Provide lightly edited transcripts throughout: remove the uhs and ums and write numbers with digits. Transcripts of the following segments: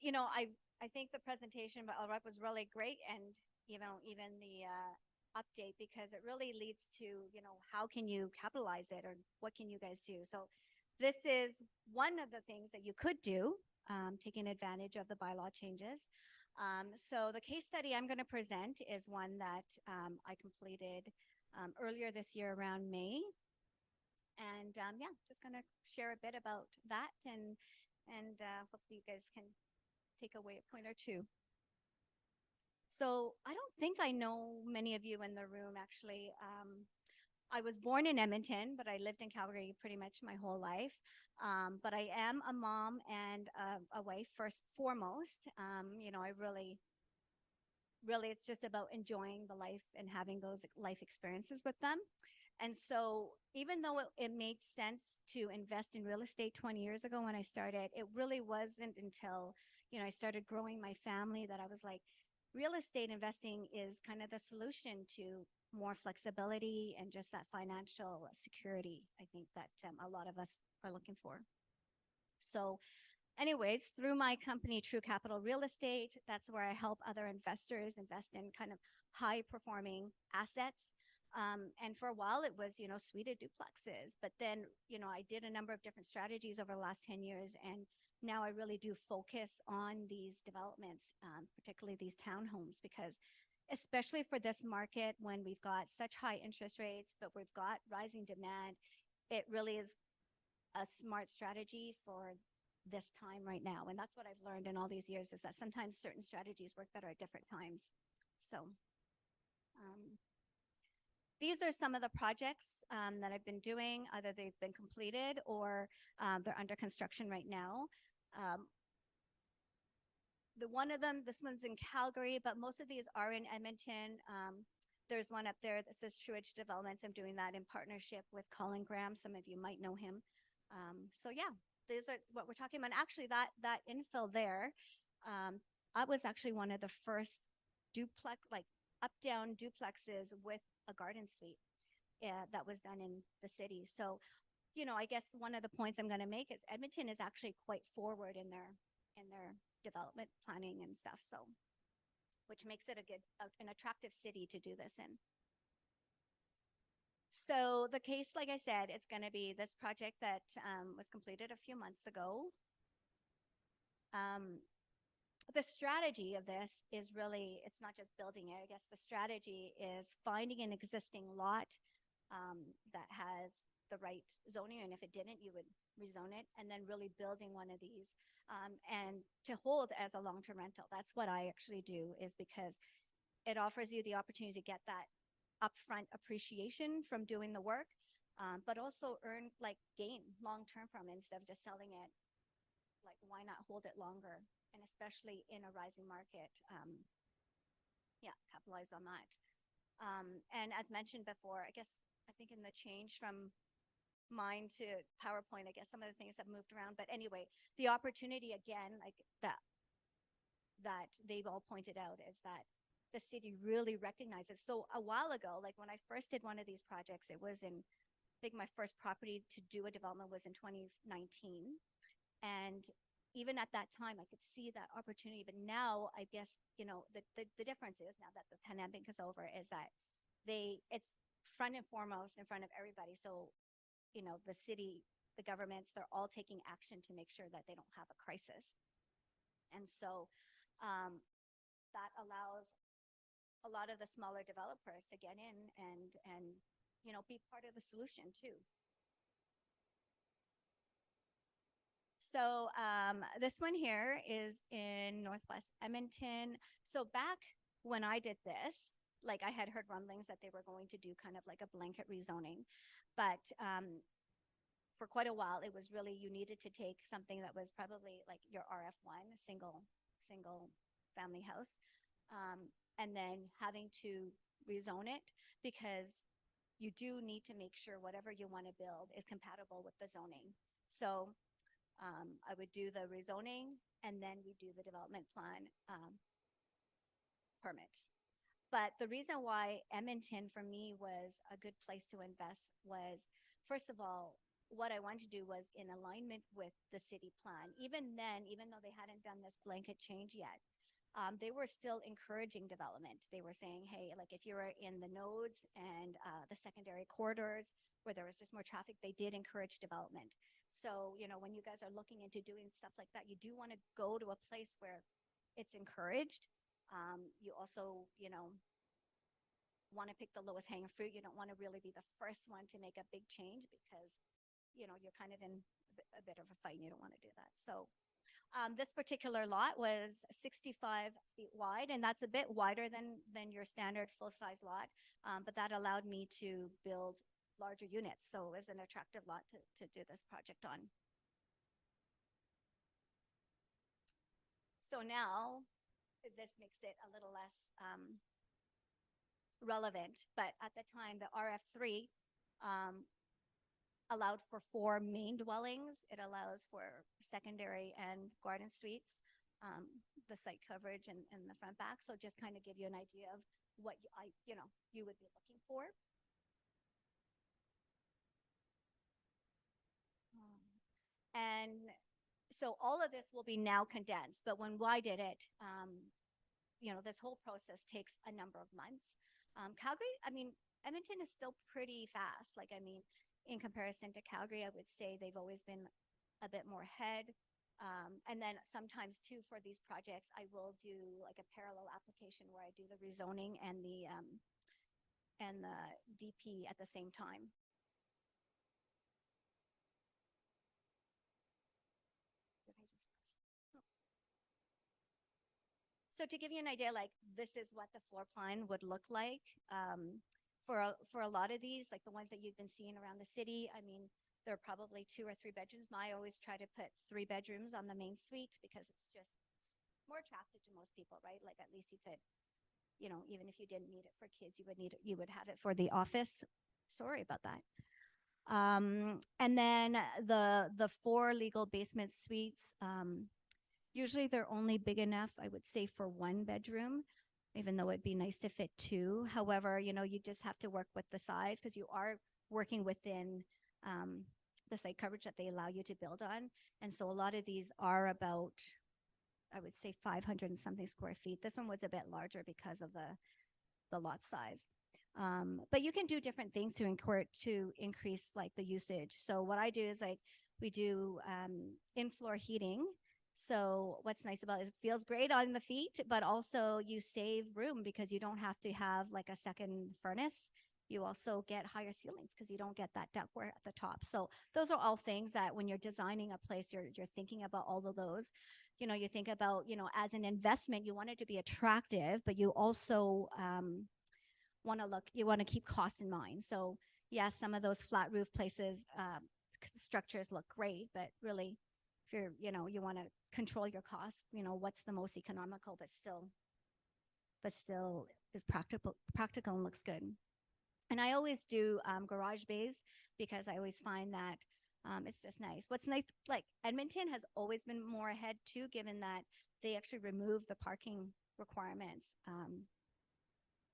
I think the presentation by Alrak was really great, and even the update, because it really leads to how can you capitalize it, or what can you guys do. So this is one of the things that you could do, taking advantage of the bylaw changes. So the case study I'm going to present is one that I completed earlier this year around May. And yeah, just going to share a bit about that, and hopefully you guys can take away a point or two. So I don't think I know many of you in the room, actually. I was born in Edmonton, but I lived in Calgary pretty much my whole life. But I am a mom and a wife first foremost. I really, it's just about enjoying the life and having those life experiences with them. And so even though it made sense to invest in real estate 20 years ago when I started, it really wasn't until, I started growing my family that I was like, real estate investing is kind of the solution to more flexibility and just that financial security, I think, that a lot of us are looking for. So anyways, through my company, True Capital Real Estate, that's where I help other investors invest in kind of high performing assets. And for a while it was, suited duplexes, but then, I did a number of different strategies over the last 10 years. And now I really do focus on these developments, particularly these townhomes, because especially for this market, when we've got such high interest rates, but we've got rising demand, it really is a smart strategy for this time right now. And that's what I've learned in all these years, is that sometimes certain strategies work better at different times. So these are some of the projects that I've been doing. Either they've been completed or they're under construction right now. One of them, this one's in Calgary, but most of these are in Edmonton. There's one up there that says Truage Developments. I'm doing that in partnership with Colin Graham. Some of you might know him. So yeah, these are what we're talking about. Actually, that infill there, I was actually one of the first duplex, like up-down duplexes with a garden suite that was done in the city. So, I guess one of the points I'm going to make is Edmonton is actually quite forward in their development planning and stuff. So, which makes it an attractive city to do this in. So the case, like I said, it's going to be this project that was completed a few months ago. The strategy of this is really, it's not just building it. I guess the strategy is finding an existing lot that has the right zoning, and if it didn't, you would rezone it, and then really building one of these and to hold as a long-term rental. That's what I actually do, is because it offers you the opportunity to get that upfront appreciation from doing the work, but also gain long-term from it instead of just selling it. Like, why not hold it longer? And especially in a rising market, capitalize on that. And as mentioned before, I think in the change from mine to PowerPoint, I guess some of the things have moved around. But anyway, the opportunity again, like that they've all pointed out, is that the city really recognizes. So a while ago, like when I first did one of these projects, it was I think my first property to do a development was in 2019. And even at that time, I could see that opportunity. But now, I guess, the difference is, now that the pandemic is over, is that it's front and foremost in front of everybody. So, the city, the governments, they're all taking action to make sure that they don't have a crisis. And so that allows a lot of the smaller developers to get in and be part of the solution too. So this one here is in Northwest Edmonton. So back when I did this, like, I had heard rumblings that they were going to do kind of like a blanket rezoning. But for quite a while, it was really, you needed to take something that was probably like your RF1, single family house, and then having to rezone it, because you do need to make sure whatever you want to build is compatible with the zoning. So I would do the rezoning, and then we do the development plan permit. But the reason why Edmonton for me was a good place to invest was, first of all, what I wanted to do was in alignment with the city plan. Even then, even though they hadn't done this blanket change yet, they were still encouraging development. They were saying, hey, like if you were in the nodes and the secondary corridors where there was just more traffic, they did encourage development. So, you know, when you guys are looking into doing stuff like that, you do want to go to a place where it's encouraged. You also, you know, want to pick the lowest hanging fruit. You don't want to really be the first one to make a big change because, you know, you're kind of in a bit of a fight and you don't want to do that. So this particular lot was 65 feet wide, and that's a bit wider than your standard full-size lot, but that allowed me to build larger units. So it was an attractive lot to do this project on. So now this makes it a little less relevant, but at the time, the RF3 um, allowed for 4 main dwellings. It allows for secondary and garden suites, the site coverage and the front back. So just kind of give you an idea of what you would be looking for. And so all of this will be now condensed, but when I did it, you know, this whole process takes a number of months. Calgary, I mean, Edmonton is still pretty fast. Like, I mean, in comparison to Calgary, I would say they've always been a bit more ahead. And then sometimes too, for these projects, I will do like a parallel application where I do the rezoning and the DP at the same time. So to give you an idea, like this is what the floor plan would look like for a lot of these, like the ones that you've been seeing around the city. I mean, there are probably 2 or 3 bedrooms. I always try to put 3 bedrooms on the main suite because it's just more attractive to most people, right? Like at least you could, you know, even if you didn't need it for kids, you would have it for the office. Sorry about that. And then the 4 legal basement suites. Usually they're only big enough, I would say, for 1 bedroom, even though it'd be nice to fit 2. However, you know, you just have to work with the size because you are working within the site coverage that they allow you to build on. And so a lot of these are about, I would say, 500 and something square feet. This one was a bit larger because of the lot size. But you can do different things to increase like the usage. So what I do is like we do in-floor heating. So what's nice about it, it feels great on the feet, but also you save room because you don't have to have like a second furnace. You also get higher ceilings because you don't get that ductwork at the top. So those are all things that when you're designing a place, you're thinking about all of those. You know, you think about, you know, as an investment, you want it to be attractive, but you also you want to keep costs in mind. So yes, some of those flat roof places, structures look great, but really if you're, you know, you want to control your costs, you know, what's the most economical, but still is practical and looks good. And I always do garage bays because I always find that it's just nice. What's nice, like Edmonton has always been more ahead too, given that they actually removed the parking requirements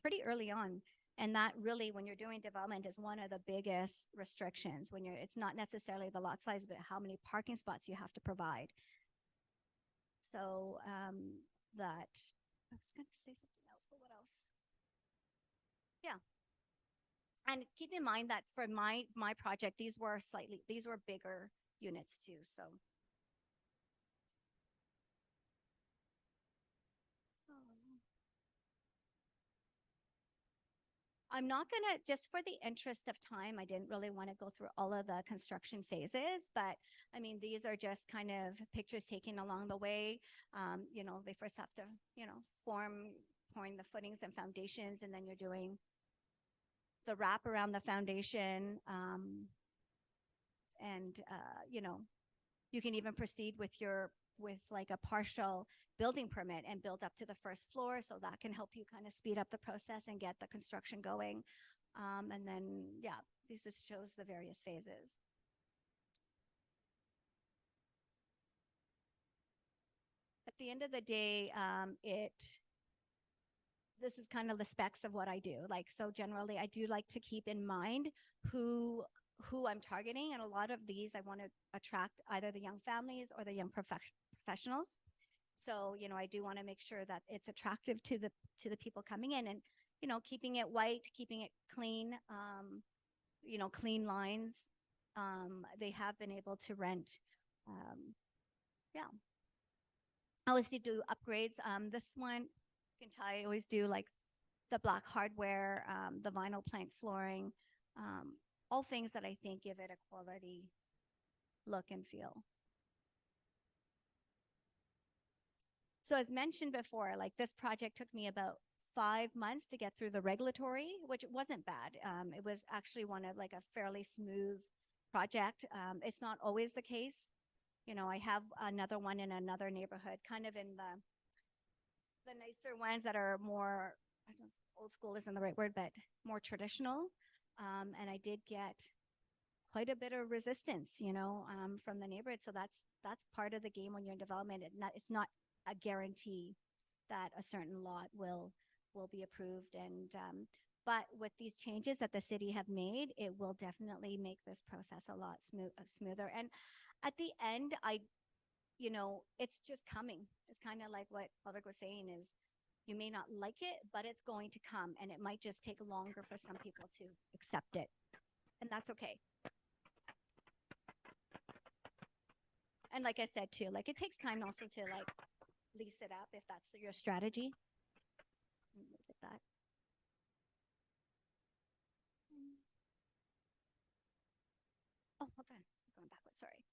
pretty early on. And that really, when you're doing development, is one of the biggest restrictions. When it's not necessarily the lot size, but how many parking spots you have to provide. So that I was going to say something else, but what else? Yeah, and keep in mind that for my project, these were bigger units too. So. I'm not going to, just for the interest of time, I didn't really want to go through all of the construction phases, but I mean, these are just kind of pictures taken along the way. You know, they first have to, you know, pouring the footings and foundations, and then you're doing the wrap around the foundation. You know, you can even proceed with like a partial building permit and build up to the first floor. So that can help you kind of speed up the process and get the construction going. And then, yeah, this just shows the various phases. At the end of the day, this is kind of the specs of what I do. Like, so generally I do like to keep in mind who who I'm targeting. And a lot of these, I want to attract either the young families or the young professionals. So, I do want to make sure that it's attractive to the people coming in, and, keeping it white, keeping it clean, clean lines. They have been able to rent. Um, yeah. I always do upgrades. This one, you can tell I always do like the black hardware, the vinyl plank flooring, um, all things that I think give it a quality look and feel. So as mentioned before, like this project took me about 5 months to get through the regulatory, which wasn't bad. It was actually one of like a fairly smooth project. It's not always the case. I have another one in another neighborhood, kind of in the nicer ones that are more, I don't know, old school isn't the right word, but more traditional. And I did get quite a bit of resistance, from the neighborhood. So that's part of the game when you're in development. It's not a guarantee that a certain lot will be approved. And but with these changes that the city have made, it will definitely make this process a lot smoother. And at the end, it's just coming. It's kind of like what Ulrich was saying is you may not like it, but it's going to come, and it might just take longer for some people to accept it. And that's okay. And like I said too, like it takes time also to like lease it up if that's your strategy. Look at that. Oh, hold on. Going backwards, sorry.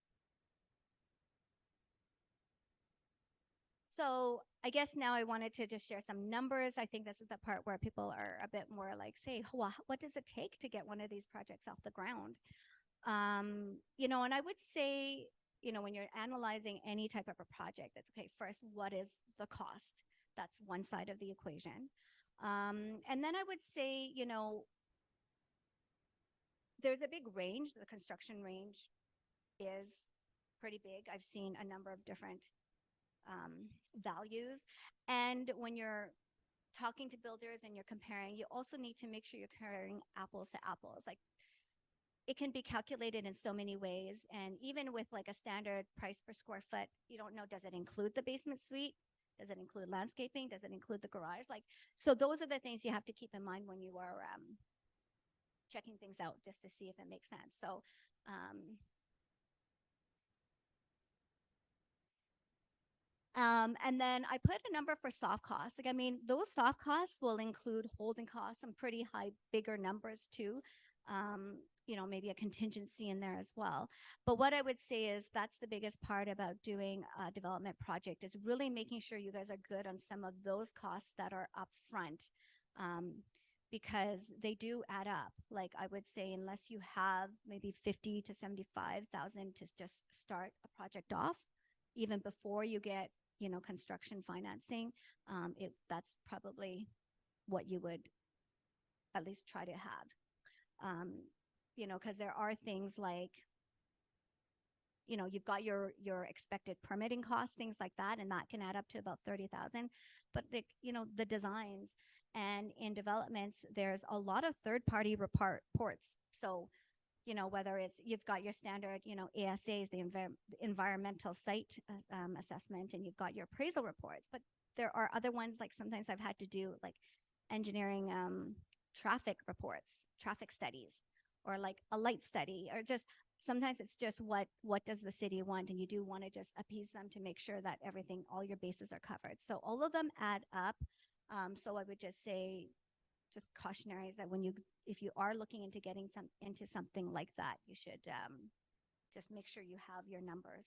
So I guess now I wanted to just share some numbers. I think this is the part where people are a bit more like, say, well, what does it take to get one of these projects off the ground? And I would say, when you're analyzing any type of a project, it's okay, first, what is the cost? That's one side of the equation. And then I would say, there's a big range. The construction range is pretty big. I've seen a number of different values. And when you're talking to builders and you're comparing, you also need to make sure you're comparing apples to apples. Like it can be calculated in so many ways. And even with like a standard price per square foot, you don't know, does it include the basement suite? Does it include landscaping? Does it include the garage? So those are the things you have to keep in mind when you are checking things out, just to see if it makes sense. So, and then I put a number for soft costs. Like, I mean, those soft costs will include holding costs, some pretty high, bigger numbers too. Maybe a contingency in there as well. But what I would say is that's the biggest part about doing a development project is really making sure you guys are good on some of those costs that are upfront. Because they do add up. Like I would say, unless you have maybe 50 to 75,000 to just start a project off, even before you get construction financing, that's probably what you would at least try to have. Because there are things like you've got your expected permitting costs, things like that, and that can add up to about 30,000. But the designs and in developments, there's a lot of third-party reports. So whether it's you've got your standard, ASAs, the environmental site assessment, and you've got your appraisal reports. But there are other ones, like sometimes I've had to do like engineering traffic reports, traffic studies, or like a light study, or just sometimes it's just what does the city want, and you do want to just appease them to make sure that all your bases are covered. So all of them add up. So I would just say, just cautionaries that if you are looking into getting into something like that, you should just make sure you have your numbers.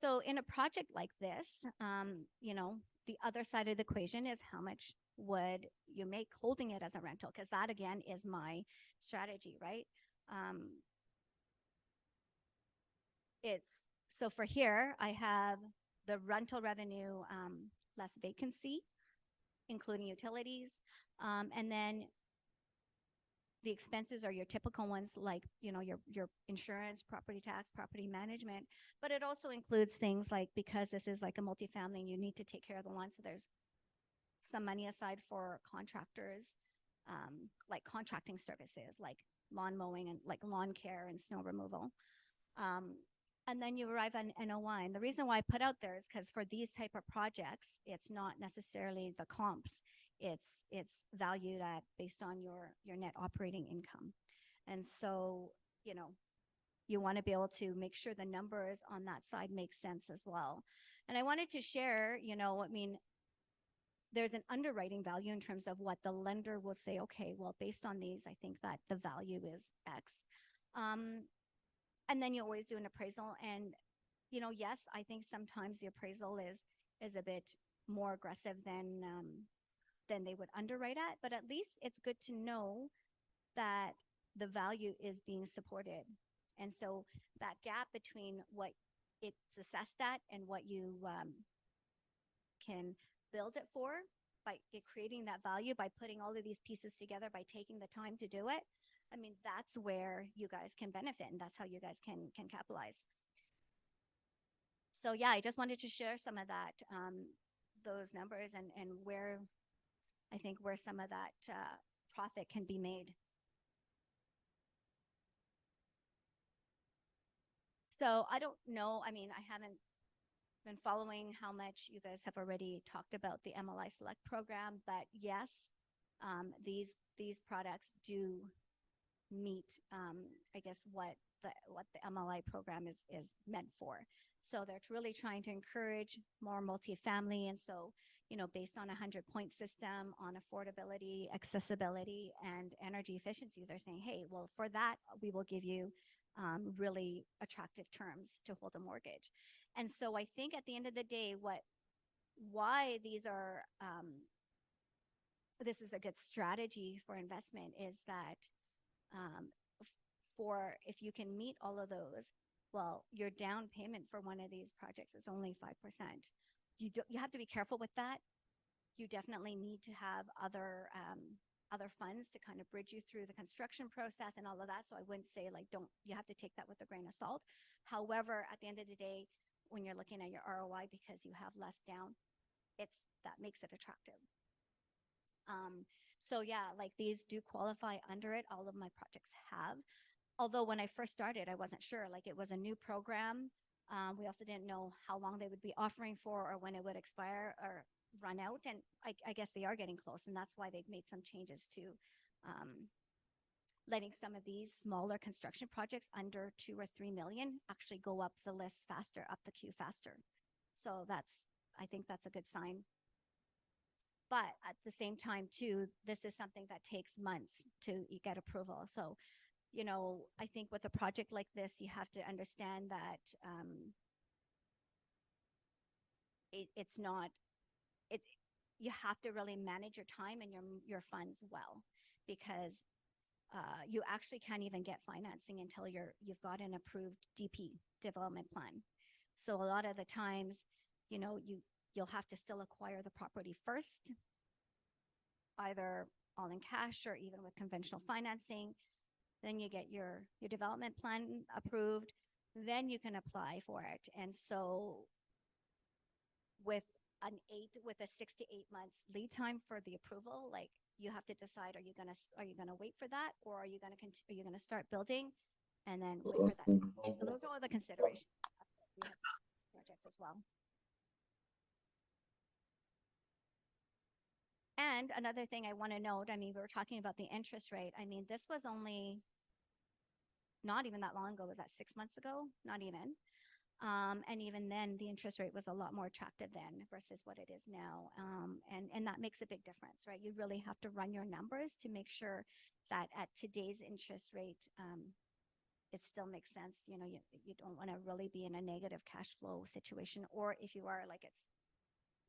So in a project like this, the other side of the equation is how much would you make holding it as a rental? Because that again is my strategy, right? So for here, I have the rental revenue less vacancy, including utilities, and then the expenses are your typical ones, like your insurance, property tax, property management. But it also includes things like, because this is like a multifamily, and you need to take care of the lawn, so there's some money aside for contractors, like contracting services, like lawn mowing and like lawn care and snow removal. Um, and then you arrive on NOI. And the reason why I put out there is because for these type of projects, it's not necessarily the comps. It's valued at based on your net operating income. And so, you know, you want to be able to make sure the numbers on that side make sense as well. And I wanted to share, you know, I mean, there's an underwriting value in terms of what the lender will say, okay, well, based on these, I think that the value is X. And then you always do an appraisal. And, you know, yes, I think sometimes the appraisal is a bit more aggressive than they would underwrite at, but at least it's good to know that the value is being supported. And so that gap between what it's assessed at and what you can build it for by creating that value, by putting all of these pieces together, by taking the time to do it. I mean, that's where you guys can benefit, and that's how you guys can capitalize. So yeah, I just wanted to share some of that, those numbers, and where I think where some of that profit can be made. So I don't know. I mean, I haven't been following how much you guys have already talked about the MLI Select program, but yes, these products do meet, I guess, what the MLI program is meant for. So they're really trying to encourage more multifamily, and so, you know, based on a 100-point system on affordability, accessibility, and energy efficiency, they're saying, hey, well, for that we will give you really attractive terms to hold a mortgage. And so I think at the end of the day, why these are this is a good strategy for investment is that for if you can meet all of those, well, your down payment for one of these projects is only 5%. You have to be careful with that. You definitely need to have other funds to kind of bridge you through the construction process and all of that. So I wouldn't say like you have to take that with a grain of salt. However, at the end of the day, when you're looking at your ROI because you have less down, that makes it attractive. So yeah, like these do qualify under it. All of my projects have. Although when I first started, I wasn't sure. Like it was a new program. We also didn't know how long they would be offering for or when it would expire or run out. And I guess they are getting close. And that's why they've made some changes to letting some of these smaller construction projects under 2 or 3 million actually go up the list faster, up the queue faster. So I think that's a good sign. But at the same time, too, this is something that takes months to get approval. So, you know, I think with a project like this, you have to understand that it's not, you have to really manage your time and your funds well, because you actually can't even get financing until you've got an approved DP, development plan. So a lot of the times, you know, you'll have to still acquire the property first, either all in cash or even with conventional financing. Then you get your development plan approved, then you can apply for it. And so with a 6 to 8 months lead time for the approval, like you have to decide, are you gonna wait for that, or are you gonna start building and then wait for that? So those are all the considerations we have for this project as well. And another thing I want to note, I mean, we were talking about the interest rate. I mean, this was only not even that long ago. Was that 6 months ago? Not even. And even then, the interest rate was a lot more attractive then versus what it is now. And that makes a big difference, right? You really have to run your numbers to make sure that at today's interest rate, it still makes sense. You know, you don't want to really be in a negative cash flow situation, or if you are, like,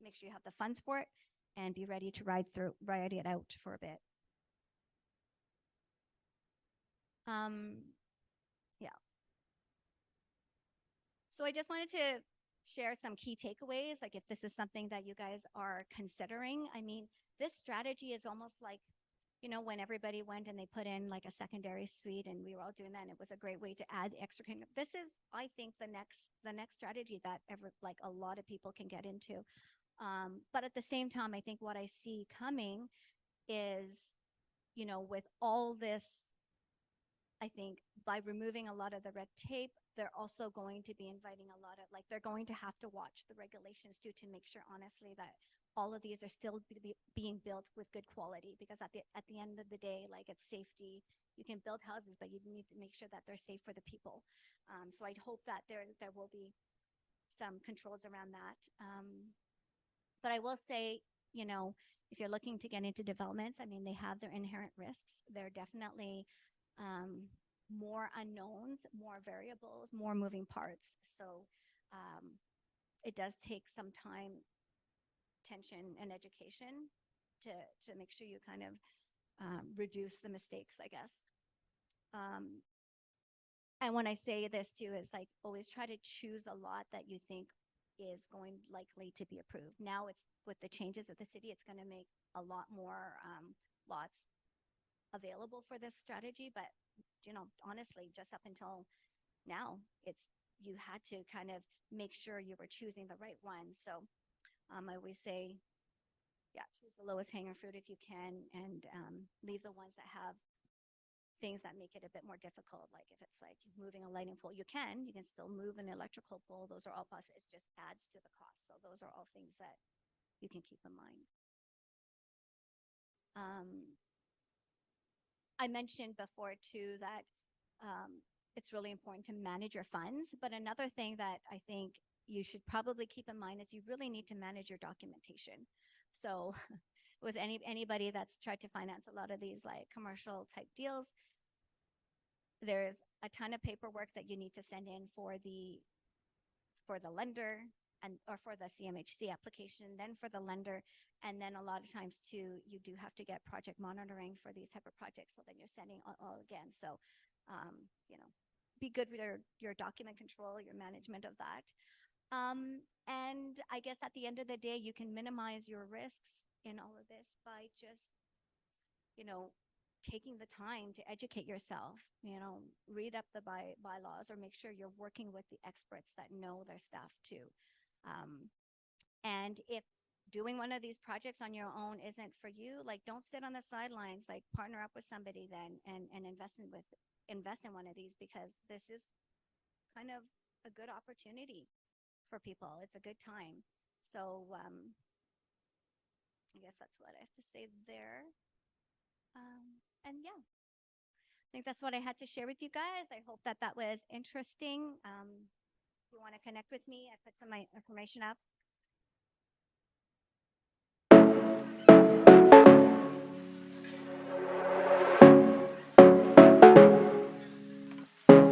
make sure you have the funds for it and be ready to ride it out for a bit. Yeah. So I just wanted to share some key takeaways, like if this is something that you guys are considering. I mean, this strategy is almost like, you know, when everybody went and they put in like a secondary suite and we were all doing that, and it was a great way to add extra income. This is, I think, the next strategy that like a lot of people can get into. But at the same time, I think what I see coming is, with all this, I think by removing a lot of the red tape, they're also going to be inviting a lot of, like, they're going to have to watch the regulations too, to make sure, honestly, that all of these are still being built with good quality, because at the end of the day, like, it's safety. You can build houses, but you need to make sure that they're safe for the people. So I'd hope that there will be some controls around that. But I will say, if you're looking to get into developments, I mean, they have their inherent risks. They're definitely more unknowns, more variables, more moving parts. So it does take some time, attention, and education to make sure you kind of reduce the mistakes, I guess. And when I say this too, is like, always try to choose a lot that you think is going likely to be approved. Now it's with the changes of the city, it's going to make a lot more lots available for this strategy. But honestly, just up until now, you had to kind of make sure you were choosing the right one. So I always say, yeah, choose the lowest hanging fruit if you can, and leave the ones that have things that make it a bit more difficult. Like if it's like moving a lighting pole, you can still move an electrical pole. Those are all possible. It just adds to the cost. So those are all things that you can keep in mind. I mentioned before too that it's really important to manage your funds. But another thing that I think you should probably keep in mind is you really need to manage your documentation. So with anybody that's tried to finance a lot of these like commercial type deals, there's a ton of paperwork that you need to send in for the lender, or for the CMHC application, then for the lender, and then a lot of times too, you do have to get project monitoring for these type of projects. So then you're sending all again. So, be good with your document control, your management of that. And I guess at the end of the day, you can minimize your risks in all of this by just, taking the time to educate yourself, read up the bylaws, or make sure you're working with the experts that know their stuff too. And if doing one of these projects on your own isn't for you, like, don't sit on the sidelines, like partner up with somebody then, and invest in one of these, because this is kind of a good opportunity for people. It's a good time. So I guess that's what I have to say there. And yeah, I think that's what I had to share with you guys. I hope that was interesting. If you want to connect with me, I put some of my information up.